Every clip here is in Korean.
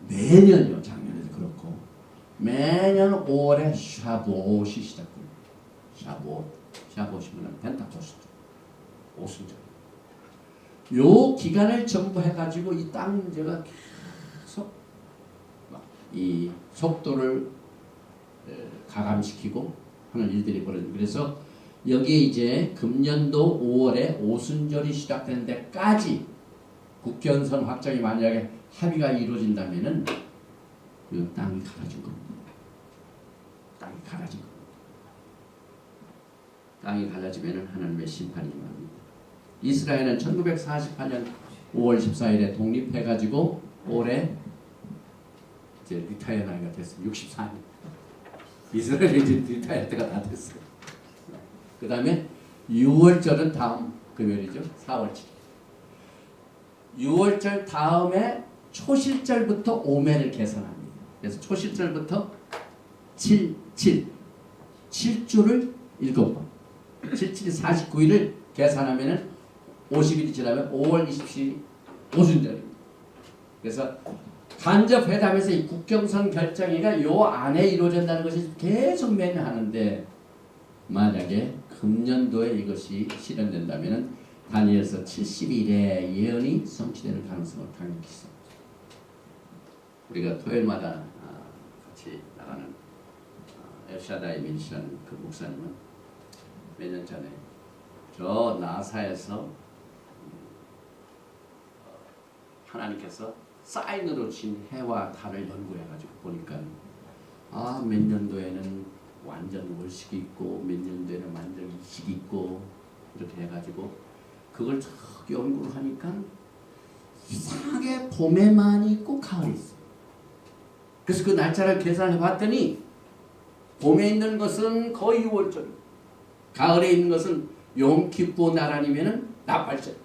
매년요, 작년에도 그렇고 매년 5월에 샤보옷이 시작됩니다. 샤보옷이면 펜타코스트, 오순절. 요 기간을 전부 해가지고 이 땅 문제가 계속 이 속도를 가감시키고 하는 일들이 벌어집니다. 그래서 여기에 이제 금년도 5월에 오순절이 시작되는 데까지 국경선 확정이 만약에 합의가 이루어진다면은 이 땅이 갈라진 겁니다. 땅이 갈라진 겁니다. 땅이 갈라지면은 하나님의 심판이 임합니다. 이스라엘은 1948년 5월 14일에 독립해가지고 올해 이제 리타이어 나이가 됐어요. 64년. 이스라엘이 이제 리타이어 때가 다 됐어요. 그 다음에 6월절은 다음 금요일이죠. 4월 7일. 6월절 다음에 초실절부터 오매를 계산합니다. 그래서 초실절부터 7주를 7번. 7이 49일을 계산하면은 50일이 지나면 5월 27일이 오순절입니다. 그래서 간접 회담에서 이 국경선 결정이가 요 안에 이루어진다는 것이 계속 매년 하는데 만약에 금년도에 이것이 실현된다면 다니엘서 70일의 예언이 성취되는 가능성을 강력히 있습니다. 우리가 토요일마다 같이 나가는 엘샤다이 민시라는 그 목사님은 몇 년 전에 저 나사에서 하나님께서 사인으로 진 해와 달을 연구해가지고 보니까 몇 년도에는 완전 월식이 있고 몇 년도에는 완전 일식이 있고 이렇게 해가지고 그걸 쭉 연구를 하니까 이상하게 봄에만 있고 가을이 있어요. 그래서 그 날짜를 계산해 봤더니 봄에 있는 것은 거의 6월절, 가을에 있는 것은 용키푸 날 아니면은 나팔절.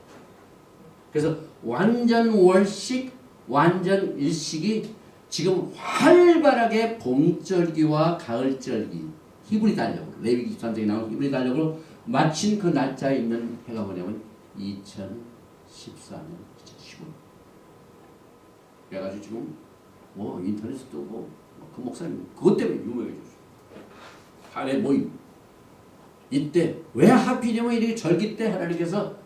그래서 완전 월식, 완전 일식이 지금 활발하게 봄절기와 가을절기, 히브리 달력으로, 레위기 13장에 나온 히브리 달력으로 마친 그 날짜에 있는 해가 뭐냐면 2014년 2015년. 그래가지고 지금 인터넷에 뜨고 그 목사님 그것 때문에 유명해졌어요. 달의 모임. 이때 왜 하필이면 이렇게 절기 때 하나님께서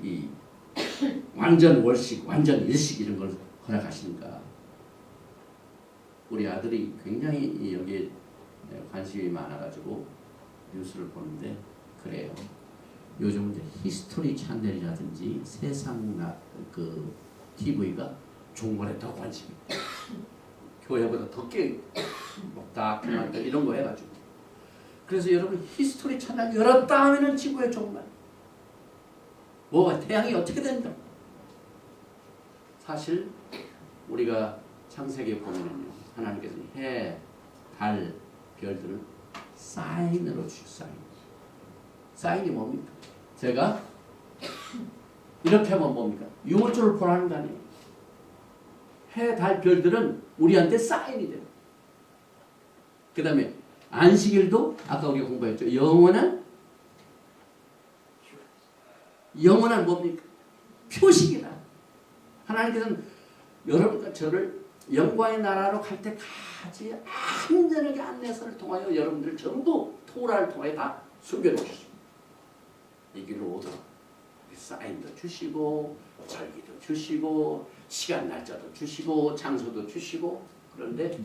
이 완전 월식, 완전 일식 이런 걸 허락하시는가? 우리 아들이 굉장히 여기에 관심이 많아가지고 뉴스를 보는데 그래요. 요즘 이제 히스토리 채널이라든지 세상 그 TV가 중국에 더 관심이 있다. 교회보다 더 다큐멘터리 이런 거 해가지고. 그래서 여러분 히스토리 채널 열었다 하면은 지구의 종말. 뭐가 태양이 어떻게 된다. 사실 우리가 창세기에 보면은요, 하나님께서 해, 달, 별들을 사인으로 주셨어요. 사인이 뭡니까? 제가 이렇게 하면 뭡니까? 6월절을 보라는 거 아니에요. 해, 달, 별들은 우리한테 사인이 돼요. 그 다음에 안식일도 아까 우리가 공부했죠. 영원한 뭡니까? 표식이다. 하나님께서는 여러분과 저를 영광의 나라로 갈 때까지 안전하게 안내선을 통하여 여러분들을 전부 토라를 통하여 다 숨겨놓으셨습니다. 이 길로 오도록 사인도 주시고 절기도 주시고 시간 날짜도 주시고 장소도 주시고 그런데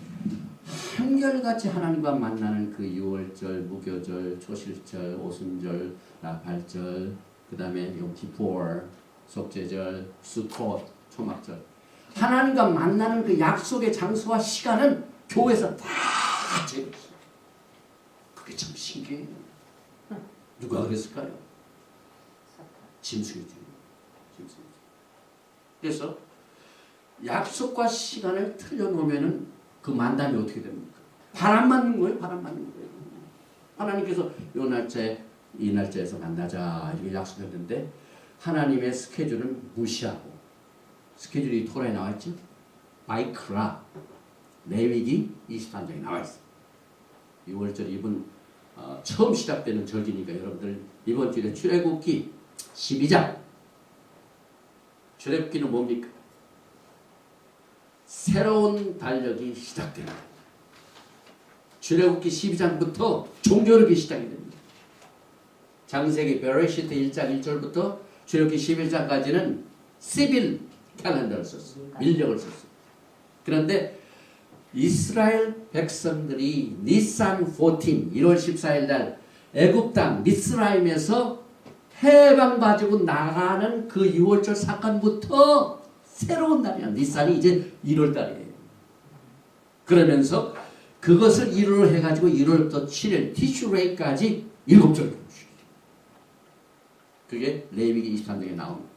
한결같이 하나님과 만나는 그 6월절, 무교절, 초실절, 오순절, 나팔절, 그 다음에 용키푸어, 속죄절, 수콧, 초막절 하나님과 만나는 그 약속의 장소와 시간은 교회에서 다 정해졌어요. 그게 참 신기해요. 누가 그랬을까요? 짐승이죠. 그래서 약속과 시간을 틀려놓으면은 그 만남이 어떻게 됩니까? 바람 맞는 거예요. 바람 맞는 거예요. 하나님께서 이 날짜에서 만나자 이렇게 약속했는데 하나님의 스케줄은 무시하고 스케줄이 토라에 나와 있죠. 마이크라 레위기 23장에 나와 있어요. 6월절 이번 처음 시작되는 절기니까 여러분들 이번 주에 출애굽기 12장 출애굽기는 뭡니까? 새로운 달력이 시작됩니다. 출애굽기 12장부터 종교력이 시작이 됩니다. 창세기 베레시트 1장 1절부터 출애굽기 11장까지는 시빌 캘린더를 썼어요. 밀력을 썼어요. 그런데 이스라엘 백성들이 니산 14 1월 14일 날 애굽 땅 미스라임에서 해방 가지고 나가는 그 6월절 사건부터 새로운 달이야. 니산이 이제 1월 달이에요. 그러면서 그것을 1월로 해가지고 1월부터 7일 티슈레이까지 7절. 그게 레위기 23장에 나옵니다.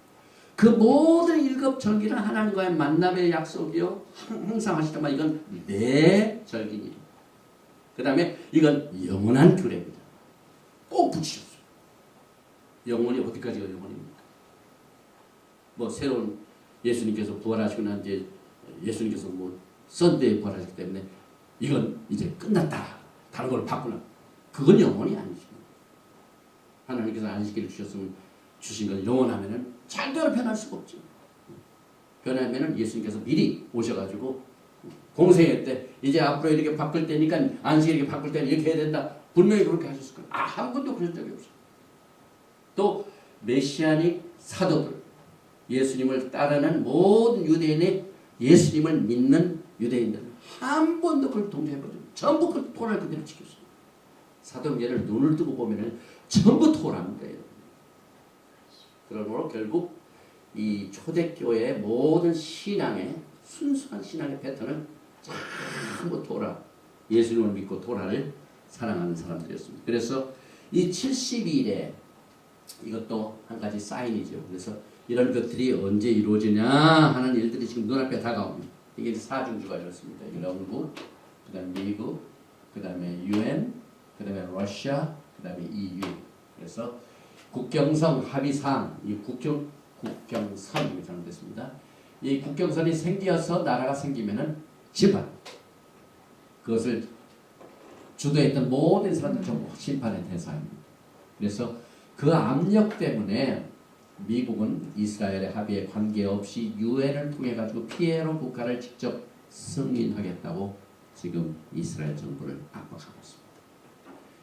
그 모든 일곱절기는 하나님과의 만남의 약속이요. 항상 하시지만 이건 내 절기니. 그 다음에 이건 영원한 규례입니다. 꼭 붙이셨어요. 영원히 어디까지가 영원입니까? 뭐 새로운 예수님께서 부활하시고 난 이제 예수님께서 뭐 썬데이 부활하셨기 때문에 이건 이제 끝났다. 다른 걸 바꾸나. 그건 영원이 아니죠. 하나님께서 안식일을 주신 걸 영원하면은 절대로 변할 수가 없죠. 변하면은 예수님께서 미리 오셔가지고 공생애 때 이제 앞으로 이렇게 바꿀 때니까 안식일 이렇게 바꿀 때는 이렇게 해야 된다. 분명히 그렇게 하셨을 거예요. 한 번도 그런 적이 없어요. 또 메시아닉 사도들, 예수님을 따르는 모든 유대인의 예수님을 믿는 유대인들은 한 번도 그걸 동조해보죠. 전부 그 토라를 그대로 지켰어요. 사도행전을 눈을 뜨고 보면은 전부 토라입니다. 그러므로 결국 이 초대교회의 모든 신앙의 순수한 신앙의 패턴은 전부 토라, 예수님을 믿고 토라를 사랑하는 사람들이었습니다. 그래서 이 70일에 이것도 한 가지 사인이죠. 그래서 이런 것들이 언제 이루어지냐 하는 일들이 지금 눈앞에 다가옵니다. 이게 사중주가 이렇습니다. 영국, 그 다음에 미국, 그 다음에 UN, 그 다음에 러시아, 그 다음에 EU. 그래서 국경선 합의사항, 이 국경선이 잘못됐습니다. 이 국경선이 생겨서 나라가 생기면은 심판. 그것을 주도했던 모든 사람들 전부 심판의 대상입니다. 그래서 그 압력 때문에 미국은 이스라엘의 합의에 관계없이 유엔을 통해 가지고 피에로 국가를 직접 승인하겠다고 지금 이스라엘 정부를 압박하고 있습니다.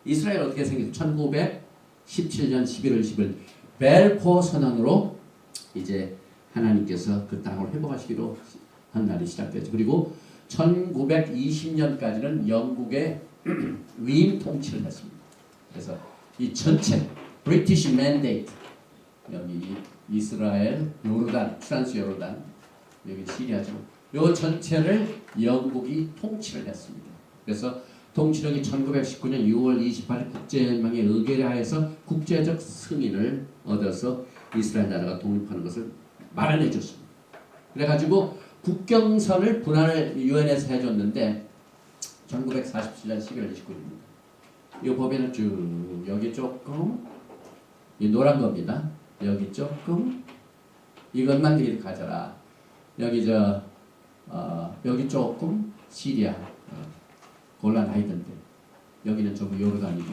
이스라엘 어떻게 생겼죠? 1917년 11월 10일 벨포 선언으로 이제 하나님께서 그 땅을 회복하시기로 한 날이 시작되죠. 그리고 1920년까지는 영국의 위임 통치를 했습니다. 그래서 이 전체 브리티시 맨데이트 여기 이스라엘, 요르단, 프랑스 요르단, 여기 시리아죠. 요 전체를 영국이 통치를 했습니다. 그래서 통치력이 1919년 6월 28일 국제연맹의 의결에 하에서 국제적 승인을 얻어서 이스라엘 나라가 독립하는 것을 마련해 줬습니다. 그래가지고 국경선을 분할을 유엔에서 해줬는데 1947년 11월 29일입니다. 이 보면은 쭉 여기 조금 이 노란 겁니다. 여기 조금 이것만 이렇게 가져라. 여기 여기 조금 시리아 골란 하이든데 여기는 좀 요르단이고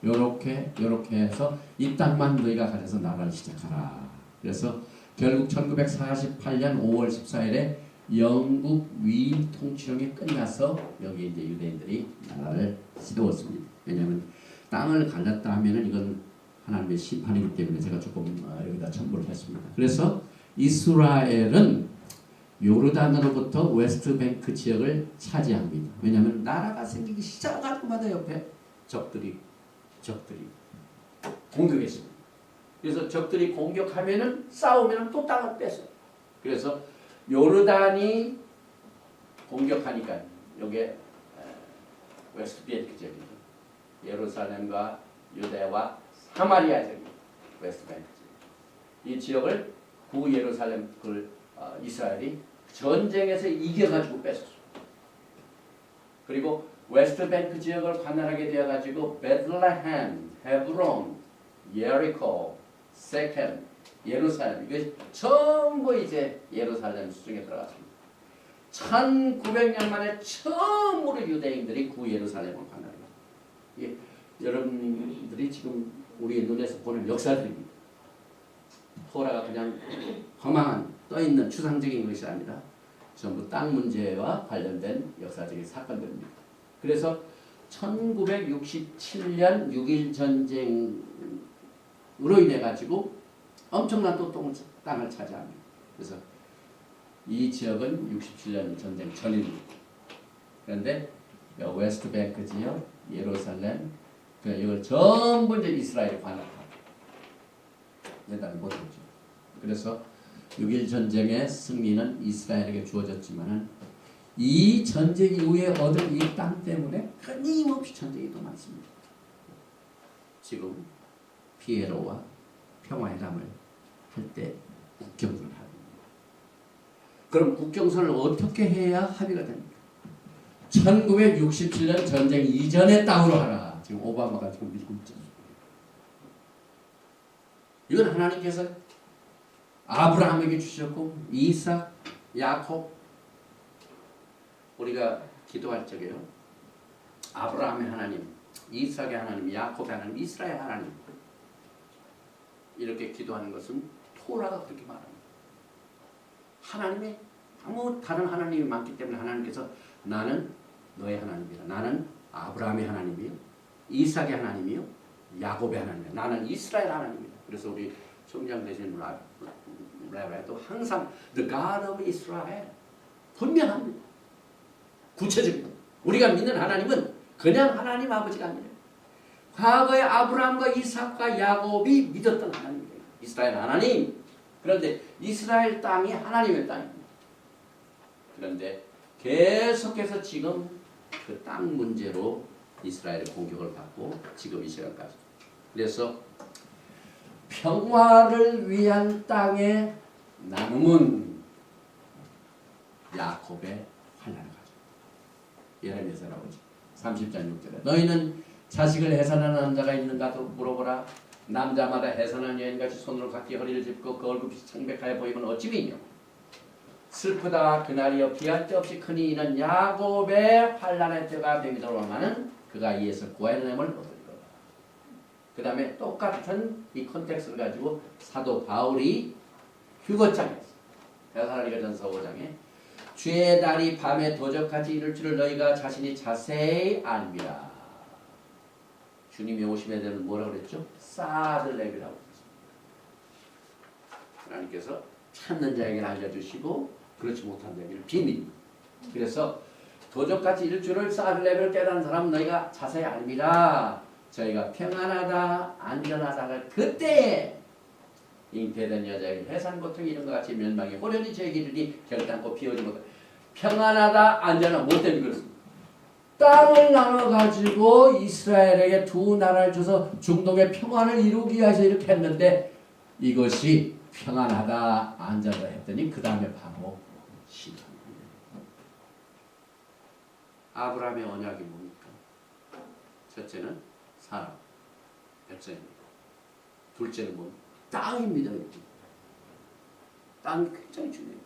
요렇게 해서 이 땅만 너희가 가져서 나라를 시작하라. 그래서 결국 1948년 5월 14일에 영국 위임 통치령이 끝나서 여기 이제 유대인들이 나라를 세웠습니다. 왜냐하면 땅을 갈랐다 하면은 이건 하나님의 심판이기 때문에 제가 조금 여기다 첨부를 했습니다. 그래서 이스라엘은 요르단으로부터 웨스트뱅크 지역을 차지합니다. 왜냐하면 나라가 생기기 시작할 때마다 옆에 적들이 공격했습니다. 그래서 적들이 공격하면은 싸우면은 또 땅을 뺏어요. 그래서 요르단이 공격하니까 여기에 웨스트뱅크 지역입니다. 예루살렘과 유대와 사마리아 지역입니다. 웨스트뱅크 지역. 이 지역을 구예루살렘 이스라엘이 전쟁에서 이겨가지고 뺏었어요. 그리고 웨스트뱅크 지역을 관할하게 되어가지고 베들레헴, 헤브론, 예리코, 세켄, 예루살렘 이게 전부 이제 예루살렘 수중에 들어갔습니다. 1900년 만에 처음으로 유대인들이 구예루살렘을 관할합니다. 이게 여러분들이 지금 우리의 눈에서 보는 역사들입니다. 토라가 그냥 허망한 떠있는 추상적인 것이 아니라 전부 땅 문제와 관련된 역사적인 사건들입니다. 그래서 1967년 6.1 전쟁으로 인해 가지고 엄청난 또 땅을 차지합니다. 그래서 이 지역은 67년 전쟁 전입니다. 그런데 웨스트뱅크 지역, 예루살렘, 이걸 전부 이제 이스라엘이 관할하고 내다는 못했죠. 그래서 6.1 전쟁의 승리는 이스라엘에게 주어졌지만은 이 전쟁 이후에 얻은 이 땅 때문에 끊임없이 전쟁이 또 많습니다. 지금 피에로와 평화회담을 할 때 국경선을 합니다. 그럼 국경선을 어떻게 해야 합의가 됩니까? 1967년 전쟁 이전의 땅으로 하라. 지금 오바마가 지금 밀고 있죠. 이건 하나님께서 아브라함에게 주셨고 이삭, 야곱 우리가 기도할 적에요. 아브라함의 하나님, 이삭의 하나님, 야곱의 하나님, 이스라엘 하나님 이렇게 기도하는 것은 토라가 그렇게 말합니다. 하나님이 아무 다른 하나님이 많기 때문에 하나님께서 나는 너의 하나님이라. 나는 아브라함의 하나님이요, 이삭의 하나님이요, 야곱의 하나님이요. 나는 이스라엘 하나님이다. 그래서 우리 성장 되신 라이브도 항상 The God of Israel 분명합니다. 구체적입니다. 우리가 믿는 하나님은 그냥 하나님 아버지가 아니에요. 과거에 아브라함과 이삭과 야곱이 믿었던 하나님이에요. 이스라엘 하나님. 그런데 이스라엘 땅이 하나님의 땅입니다. 그런데 계속해서 지금 그 땅 문제로 이스라엘의 공격을 받고 지금 이 시간까지. 그래서 평화를 위한 땅의 나눔은 야곱의 환난을 가져. 예레미야서 나오죠. 30장 6절에 너희는 자식을 해산하는 남자가 있는가도 물어보라. 남자마다 해산한 여인같이 손으로 각기 허리를 짚고 그 얼굴빛이 창백하여 보이면 어찌 비뇨. 슬프다 그날이여 비할 데 없이 크니 이는 야곱의 환난의 때가 되기도록하는 그가 이에서 구하여 내음을 얻으리로다. 그 다음에 똑같은 이 컨텍스트를 가지고 사도 바울이 휴거장에서 데살로니가전서 5장에 주의 날이 밤에 도적같이 이를 줄을 너희가 자신이 자세히 압니다. 주님이 오심에 대한 뭐라고 그랬죠? 사들레비라고 했습니다. 하나님께서 찾는 자에게는 알려주시고 그렇지 못한 자에게는 비밀. 그래서 도적같이 이를 줄을 사들레비를 깨달은 사람은 너희가 자세히 압니다. 저희가 평안하다 안전하다가 그때에 잉태된 여자에게 해산 고통이 이런 것 같이 멸망이 호련히 저에게 이르니 결단코 비오지 못하다. 평안하다 안전하다 못된 그렇습니다. 땅을 나눠가지고 이스라엘에게 두 나라를 줘서 중동의 평안을 이루기 위해서 이렇게 했는데 이것이 평안하다 안전하다 했더니 그 다음에 바로 신앙입니다. 아브라함의 언약이 뭡니까? 첫째는 사람, 백성입니다. 둘째는 뭐? 땅입니다. 땅이 굉장히 중요해요.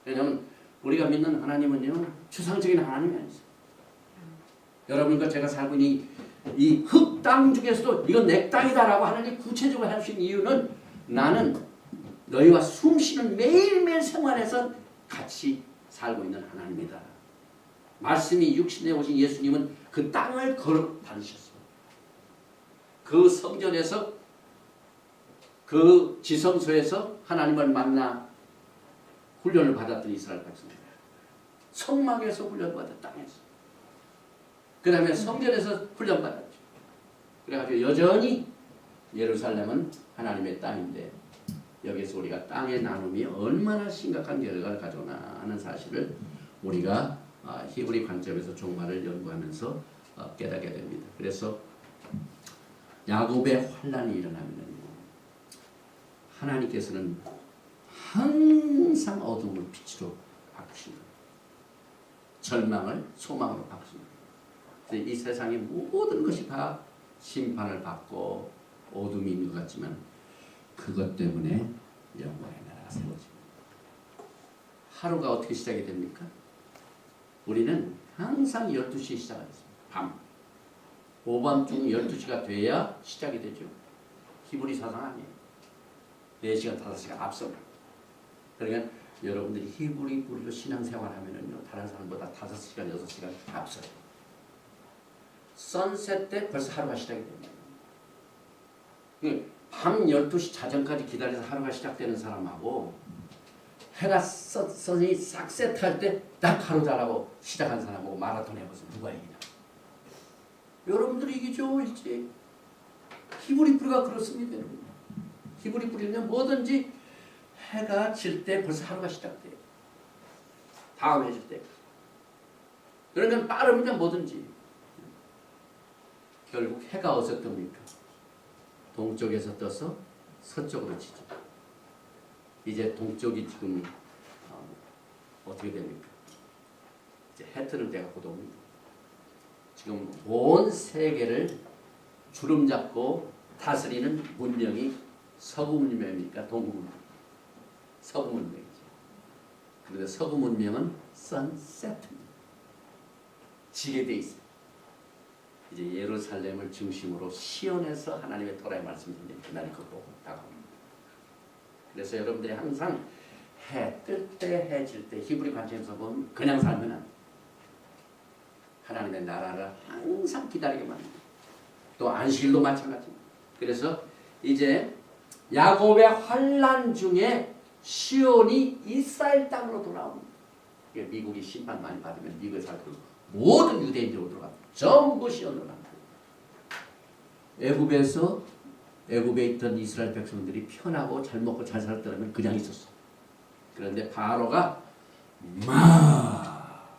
왜냐하면 우리가 믿는 하나님은요 추상적인 하나님이 아니죠. 여러분과 제가 살고 있는 이 흙 땅 중에서도 이건 내 땅이다라고 하나님이 구체적으로 하신 이유는 나는 너희와 숨쉬는 매일매일 생활에서 같이 살고 있는 하나님이다. 말씀이 육신에 오신 예수님은 그 땅을 걸어 다니셨어요. 그 성전에서 그 지성소에서 하나님을 만나 훈련을 받았던 이스라엘 백성들. 성막에서 훈련받았 땅에서. 그 다음에 성전에서 훈련받았죠. 그래가지고 여전히 예루살렘은 하나님의 땅인데 여기서 우리가 땅의 나눔이 얼마나 심각한 결과를 가져오나 하는 사실을 우리가 히브리 관점에서 종말을 연구하면서 깨닫게 됩니다. 그래서 야곱의 환난이 일어나면 하나님께서는 항상 어둠을 빛으로 바꾸십니다. 절망을 소망으로 바꾸십니다. 이 세상의 모든 것이 다 심판을 받고 어둠이 있는 것 같지만 그것 때문에 영광의 나라가 세워집니다. 하루가 어떻게 시작이 됩니까? 우리는 항상 12시에 시작하겠습니다. 밤. 오밤중 12시가 돼야 시작이 되죠. 히브리 사상 아니에요. 4시간, 5시간 앞서. 그러니까 여러분들이 히브리 뿌리로 신앙생활하면은요 다른 사람보다 5시간 6시간 앞서요. 선셋 때 벌써 하루가 시작이 됩니다. 밤 12시 자정까지 기다려서 하루가 시작되는 사람하고 해가 선이 싹 세트할 때 딱 하루 자라고 시작한 사람하고 마라톤 해보세요. 누가 이기냐? 여러분들이 이기죠. 일찍. 히브리 뿌리가 그렇습니다. 여러분. 히브리 뿌리는 뭐든지 해가 질 때 벌써 하루가 시작돼요. 다음 해질 때. 그러니까 빠르면 뭐든지. 결국 해가 어디서 뜹니까? 동쪽에서 떠서 서쪽으로 치죠. 이제 동쪽이 지금 어떻게 됩니까? 이제 해 뜨는 데가 곧 옵니다. 지금 온 세계를 주름 잡고 다스리는 문명이 서구 문명입니까? 동구 문명? 서구 문명이죠. 그런데 서구 문명은 선셋입니다. 지게 돼 있어요. 이제 예루살렘을 중심으로 시온에서 하나님의 토라의 말씀이 들리는 그날이 곧 다가옵니다. 그래서 여러분들이 항상 해 뜰 때, 해 질 때 히브리 관점에서 보면 그냥 살면 안 돼요. 하나님의 나라를 항상 기다리게 만듭니다. 또 안식일도 마찬가지입니다. 그래서 이제 야곱의 환난 중에 시온이 이스라엘 땅으로 돌아옵니다. 미국이 심판 많이 받으면 미국에 살고 모든 유대인들로 들어갑니다. 전부 시온으로 갑니다. 애굽에 있던 이스라엘 백성들이 편하고 잘 먹고 잘 살았다면 그냥 있었어. 그런데 바로가 막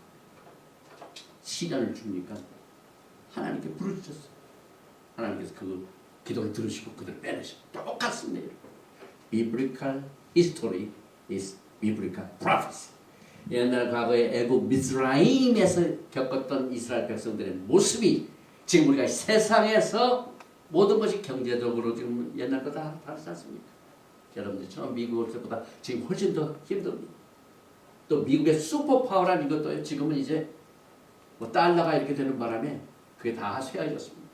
시련을 주니까 하나님께 부르짖었어. 하나님께서 그 기도를 들으시고 그들 빼내시고 똑같습니다. Biblical history is biblical prophecy. 옛날 과거에 애굽 미스라임에서 겪었던 이스라엘 백성들의 모습이 지금 우리가 세상에서 모든 것이 경제적으로 지금 옛날보다 다르지 않습니까? 여러분들 처음 미국 올 때보다 지금 훨씬 더 힘듭니다. 또 미국의 슈퍼파워란 이것도 지금은 이제 뭐 달러가 이렇게 되는 바람에 그게 다 쇠해졌습니다.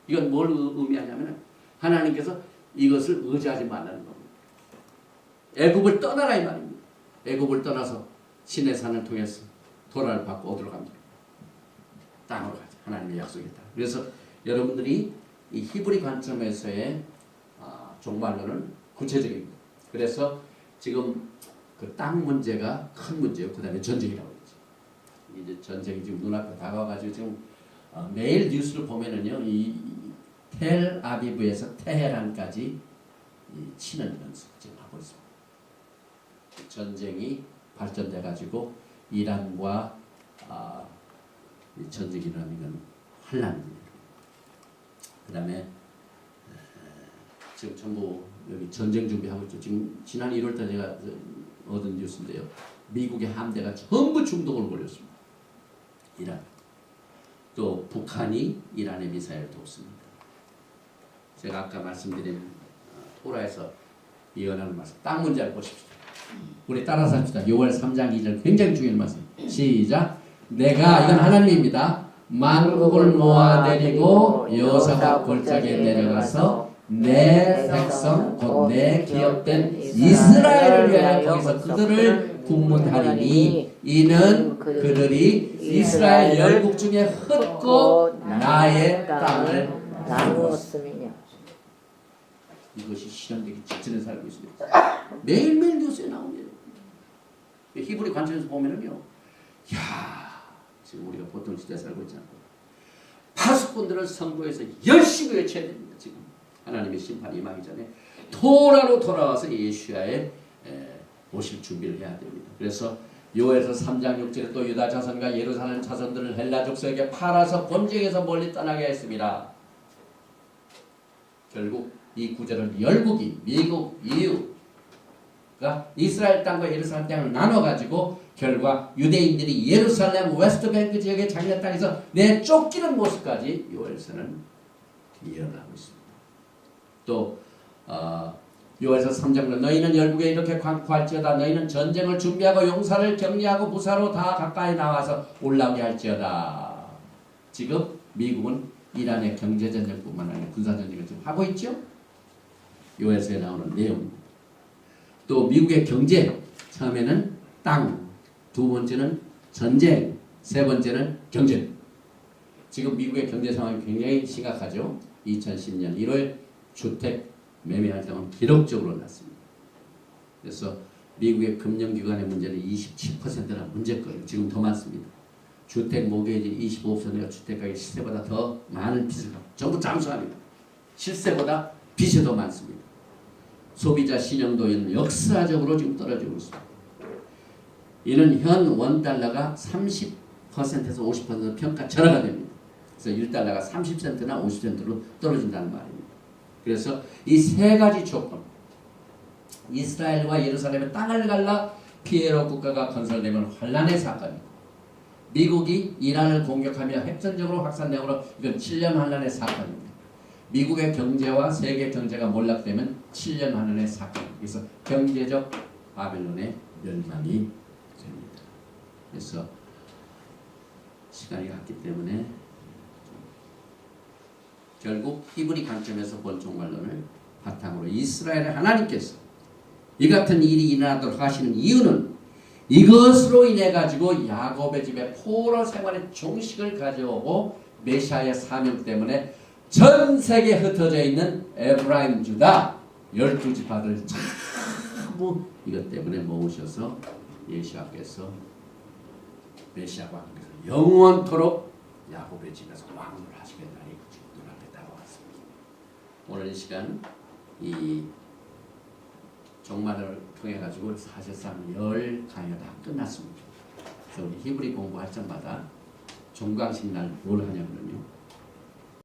이건 뭘 의미하냐면 하나님께서 이것을 의지하지 말라는 겁니다. 애굽을 떠나라 이 말입니다. 애굽을 떠나서 신의 산을 통해서 도라를 받고 어디로 갑니까? 땅으로 가죠. 하나님의 약속이다. 그래서 여러분들이 이 히브리 관점에서의 종말론은 구체적입니다. 그래서 지금 그 땅 문제가 큰 문제요. 그 다음에 전쟁이라고 그러죠. 이제 전쟁이 지금 눈앞에 다가와가지고 지금 매일 뉴스를 보면은요, 이 텔아비브에서 테헤란까지 치는 연습 지금 하고 있습니다. 전쟁이 발전돼가지고 이란과 전쟁이 일어나는 건 환란입니다. 그 다음에 지금 전부 여기 전쟁 준비하고 있죠. 지금 지난 1월달 제가 얻은 뉴스인데요. 미국의 함대가 전부 중동을 몰렸습니다. 이란. 또 북한이 이란의 미사일을 뒀습니다. 제가 아까 말씀드린 토라에서 예언하는 말씀. 땅 문제를 보십시오. 우리 따라서 합시다. 요엘 3장 2절 굉장히 중요한 말씀. 시작. 내가 이건 하나님입니다. 만국을 모아내리고 여호사밧 골짜기에 내려가서 내 백성 곧 내 기업된 이스라엘을 위하여 거기서 그들을 국문하리니 이는 그들이 이스라엘 열국 중에 흩고 나의 땅을 나누었음이냐. 이것이 실현되기 직전에 살고 있습니다. 매일매일 뉴스에 나옵니다. 히브리 관점에서 보면은요, 야, 지금 우리가 보통 시대에 살고 있지 않고 파수꾼들은 선거에서 열심히 외쳐야 됩니다. 지금 하나님의 심판이 임하기 전에 토라로 돌아와서 예수야에 오실 준비를 해야 됩니다. 그래서 요엘서 3장 6절에 또 유다 자손과 예루살렘 자손들을 헬라 족속에게 팔아서 본쟁에서 멀리 떠나게 했습니다. 결국 이 구절은 열국이 미국, EU가 이스라엘 땅과 예루살렘 땅을 나눠가지고 결과 유대인들이 예루살렘 웨스트뱅크 지역의 장래 땅에서 내쫓기는 모습까지 요엘서는 예언하고 있습니다. 또 요엘서 3장은 너희는 열국에 이렇게 광포할지어다. 너희는 전쟁을 준비하고 용사를 격리하고 무사로 다 가까이 나와서 올라오게 할지어다. 지금 미국은 이란의 경제전쟁뿐만 아니라 군사전쟁을 지금 하고 있죠. 요엘서에 나오는 내용입니다. 또 미국의 경제 처음에는 땅, 두 번째는 전쟁, 세 번째는 경제. 지금 미국의 경제 상황이 굉장히 심각하죠. 2010년 1월 주택 매매 활동은 기록적으로 올랐습니다. 그래서 미국의 금융기관의 문제는 27%나 문제거예요. 지금 더 많습니다. 주택 모기지 25%가 주택가격 시세보다 더 많은 빚을 갖고 전부 잠수합니다. 실세보다 빚이 더 많습니다. 소비자 신용도는 역사적으로 지금 떨어지고 있습니다. 이는 현 원달러가 30%에서 50% 평가 절하가 됩니다. 그래서 1달러가 30센트나 50센트로 떨어진다는 말입니다. 그래서 이 세 가지 조건, 이스라엘과 예루살렘의 땅을 갈라 피에로 국가가 건설되면 환란의 사건이고, 미국이 이란을 공격하며 핵전적으로 확산되므로 이건 7년 환란의 사건입니다. 미국의 경제와 세계 경제가 몰락되면 7년 환란의 사건입니다. 그래서 경제적 바벨론의 멸망이 됩니다. 그래서 시간이 갔기 때문에 결국 히브리 관점에서 본 종말론을 바탕으로 이스라엘의 하나님께서 이 같은 일이 일어나도록 하시는 이유는 이것으로 인해 가지고 야곱의 집에 포로 생활의 종식을 가져오고 메시아의 사명 때문에 전 세계에 흩어져 있는 에브라임 유다 12지파들 전부 이것 때문에 모으셔서 예수께서 메시아와 함께서 영원토록 야곱의 집에서 왕을 하시겠다니 눈앞에 다가왔습니다. 오늘 이 시간 이 종말을 통해 가지고 사실상 10강의가 다 끝났습니다. 그래서 우리 히브리 공부할 때마다 종강식 날 뭘 하냐면요.